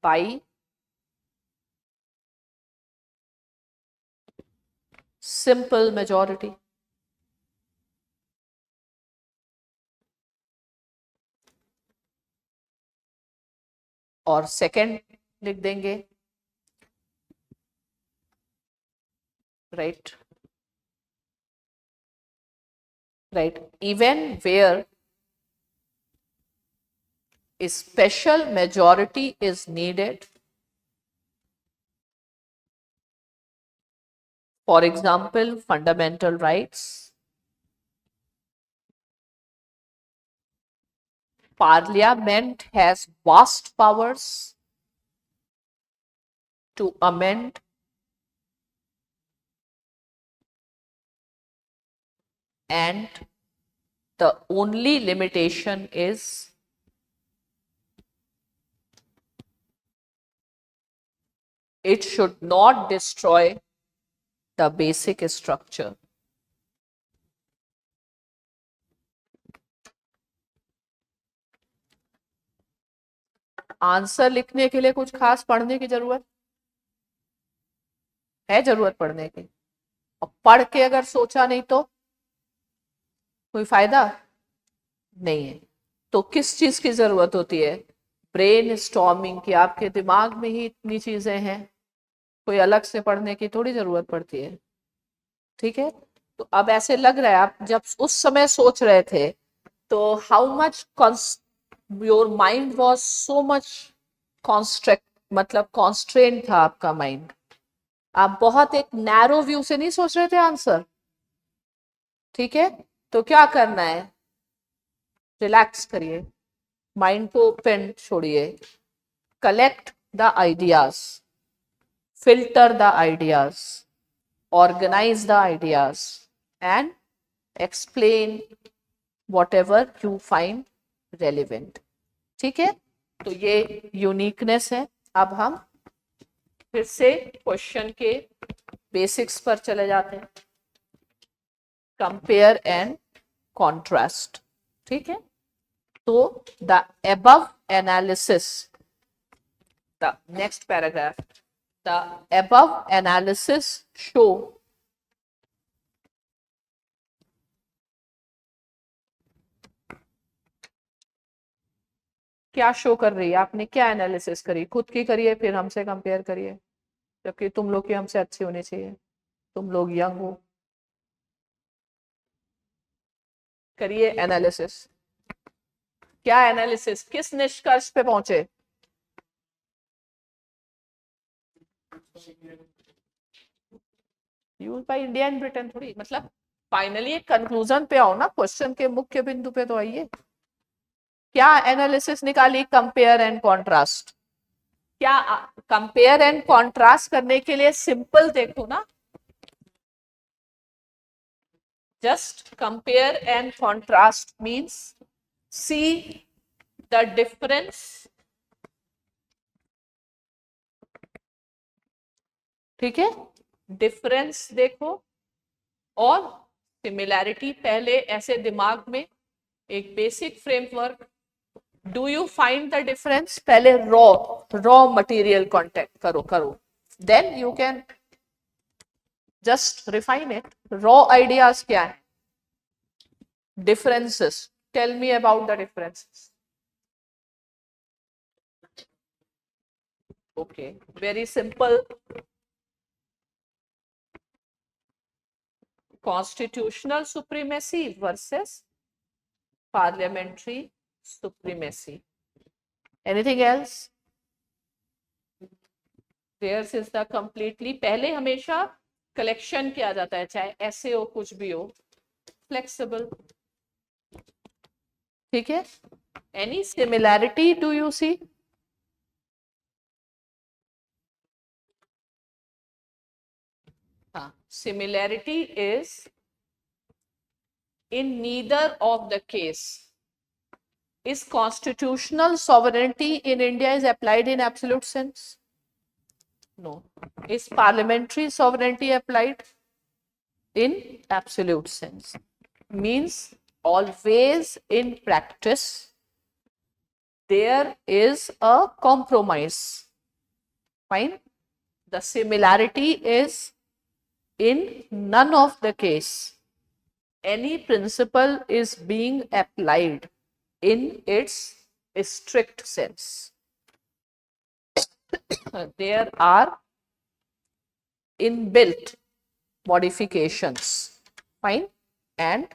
by simple majority. और second लिख देंगे, right, even where a special majority is needed, for example fundamental rights, parliament has vast powers to amend and the only limitation is it should not destroy the basic structure. Answer लिखने के लिए कुछ खास पढ़ने की जरूरत है? जरूरत पढ़ने की? और पढ़ के अगर सोचा नहीं तो कोई फायदा नहीं है। तो किस चीज की जरूरत होती है? ब्रेन स्टॉर्मिंग की। आपके दिमाग में ही इतनी चीजें हैं, कोई अलग से पढ़ने की थोड़ी जरूरत पड़ती है। ठीक है, तो अब ऐसे लग रहा है आप जब उस समय सोच रहे थे तो how much your mind was so much construct, मतलब कॉन्स्ट्रेंट था आपका माइंड। आप बहुत एक नैरो व्यू से नहीं सोच रहे थे आंसर। ठीक है, तो क्या करना है, रिलैक्स करिए, माइंड को ओपन छोड़िए, collect the ideas, filter the ideas, organize the ideas and explain whatever you find relevant. ठीक है, तो ये यूनिकनेस है। अब हम फिर से क्वेश्चन के बेसिक्स पर चले जाते हैं, कंपेयर एंड कॉन्ट्रास्ट। ठीक है, तो the above analysis, the next paragraph, the above analysis show क्या शो कर रही है? आपने क्या एनालिसिस करी? खुद की करिए, फिर हमसे कंपेयर करिए, जबकि तुम लोग की हमसे अच्छी होनी चाहिए, तुम लोग यंग हो। करिए एनालिसिस। क्या एनालिसिस, किस निष्कर्ष पे पहुंचे? Use by India and Britain थोड़ी, मतलब फाइनली एक कंक्लूजन पे आओ ना, क्वेश्चन के मुख्य बिंदु पे तो आइए। क्या एनालिसिस निकाली? Compare and contrast. क्या कंपेयर एंड कॉन्ट्रास्ट करने के लिए सिंपल देखो ना, just compare and contrast means see the difference. ठीक है, डिफरेंस देखो और सिमिलैरिटी। पहले ऐसे दिमाग में एक basic framework, do you find the difference, पहले रॉ मटेरियल कांटेक्ट करो, then you can just refine it. Raw ideas क्या है? Differences, tell me about the differences. Okay, very simple. Constitutional supremacy versus parliamentary supremacy. Anything else? Theirs is the completely, पहले हमेशा collection किया जाता है, चाहे ऐसे हो कुछ भी हो, फ्लेक्सिबल। ठीक है, any similarity do you see? Similarity is in neither of the case is constitutional sovereignty in India is applied in absolute sense. No. Is parliamentary sovereignty applied? In absolute sense. Means always in practice there is a compromise. Fine. The similarity is in none of the case any principle is being applied in its strict sense. There are inbuilt modifications. Fine. And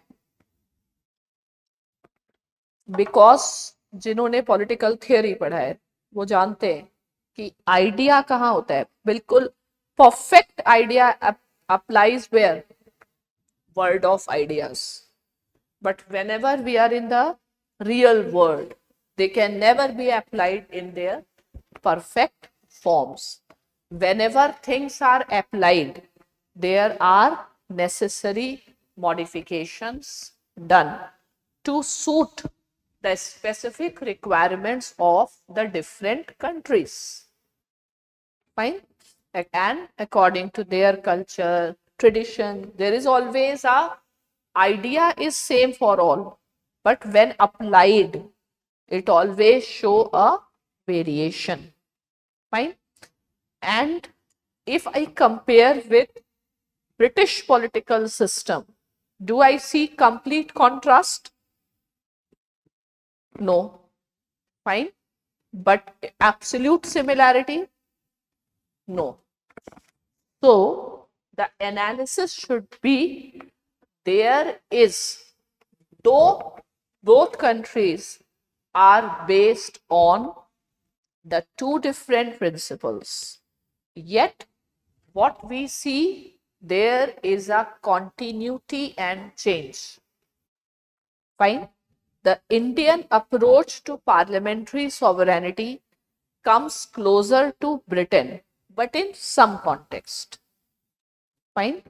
because जिन्होंने political theory पढ़ा है वो जानते हैं कि idea कहाँ होता है, बिल्कुल perfect idea applies where? World of ideas. But whenever we are in the real world, they can never be applied in their perfect forms. Whenever things are applied, there are necessary modifications done to suit the specific requirements of the different countries. Fine. And according to their culture, tradition, there is always a idea is same for all, but when applied, it always show a variation. Fine. And if I compare with British political system, do I see complete contrast? No. Fine. But absolute similarity? No. So the analysis should be there is, though both countries are based on the two different principles, yet what we see there is a continuity and change. Fine. The Indian approach to parliamentary sovereignty comes closer to Britain, but in some context. Fine.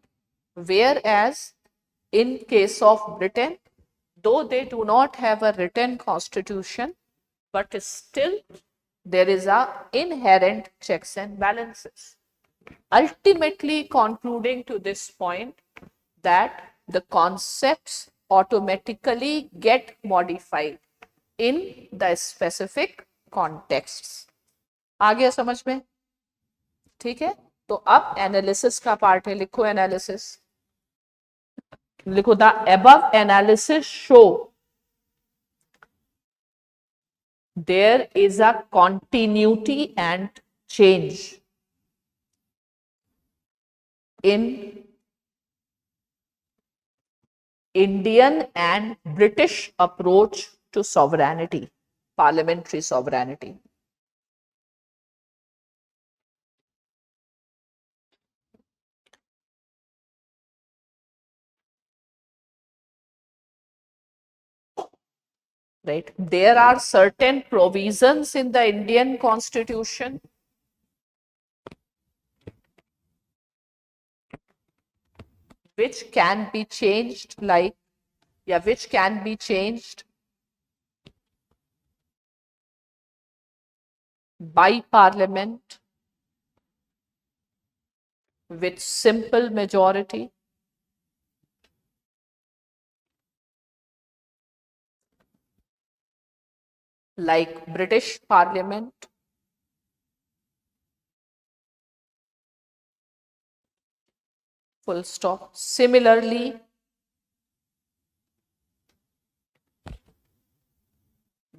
Whereas in case of Britain, though they do not have a written constitution, but still there is a inherent checks and balances. Ultimately concluding to this point that the concepts automatically get modified in the specific contexts. आ गया समझ में? ठीक है, तो अब analysis का part है, लिखो एनालिसिस, लिखो the above analysis show there is a continuity and change in Indian and British approach to sovereignty, parliamentary sovereignty. Right? There are certain provisions in the Indian Constitution which can be changed, like, yeah, which can be changed by Parliament with simple majority. Like British Parliament. Full stop. Similarly,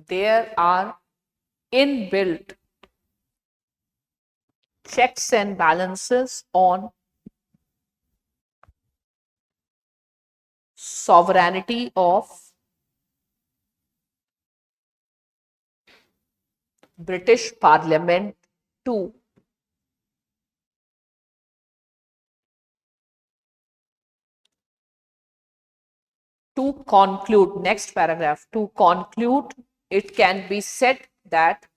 there are inbuilt checks and balances on sovereignty of British Parliament to conclude, next paragraph, to conclude, it can be said that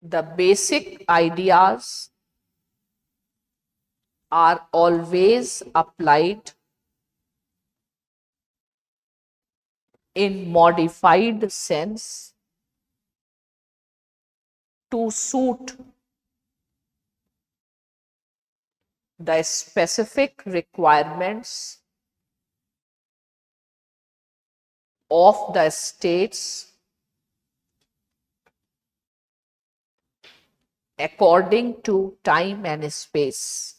the basic ideas are always applied in modified sense to suit the specific requirements of the states according to time and space.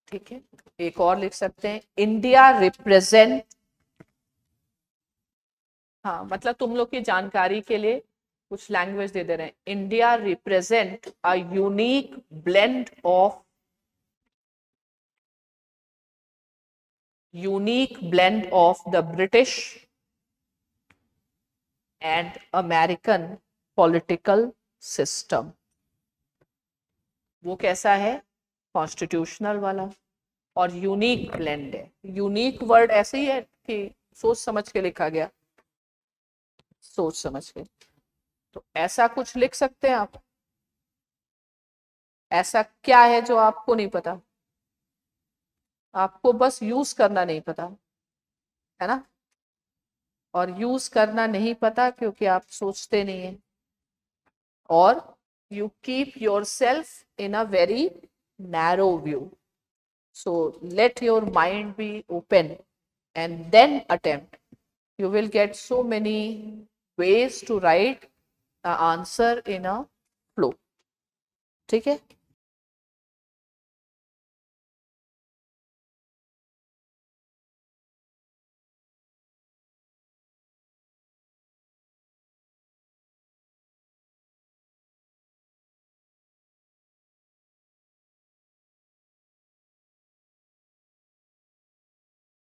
ठीक है, एक और लिख सकते हैं, India represent, हाँ मतलब तुम लोग की जानकारी के लिए कुछ लैंग्वेज दे रहे हैं, India represent a unique blend of the British and American political system. वो कैसा है, कॉन्स्टिट्यूशनल वाला, और यूनिक ब्लेंड है. यूनिक वर्ड ऐसे ही है कि सोच समझ के लिखा गया, सोच समझ के, तो ऐसा कुछ लिख सकते हैं आप. ऐसा क्या है जो आपको नहीं पता, आपको बस यूज करना नहीं पता है ना, और यूज करना नहीं पता क्योंकि आप सोचते नहीं है, और you keep yourself in a very narrow view. So let your mind be open and then attempt. You will get so many ways to write the answer in a flow. ठीक है.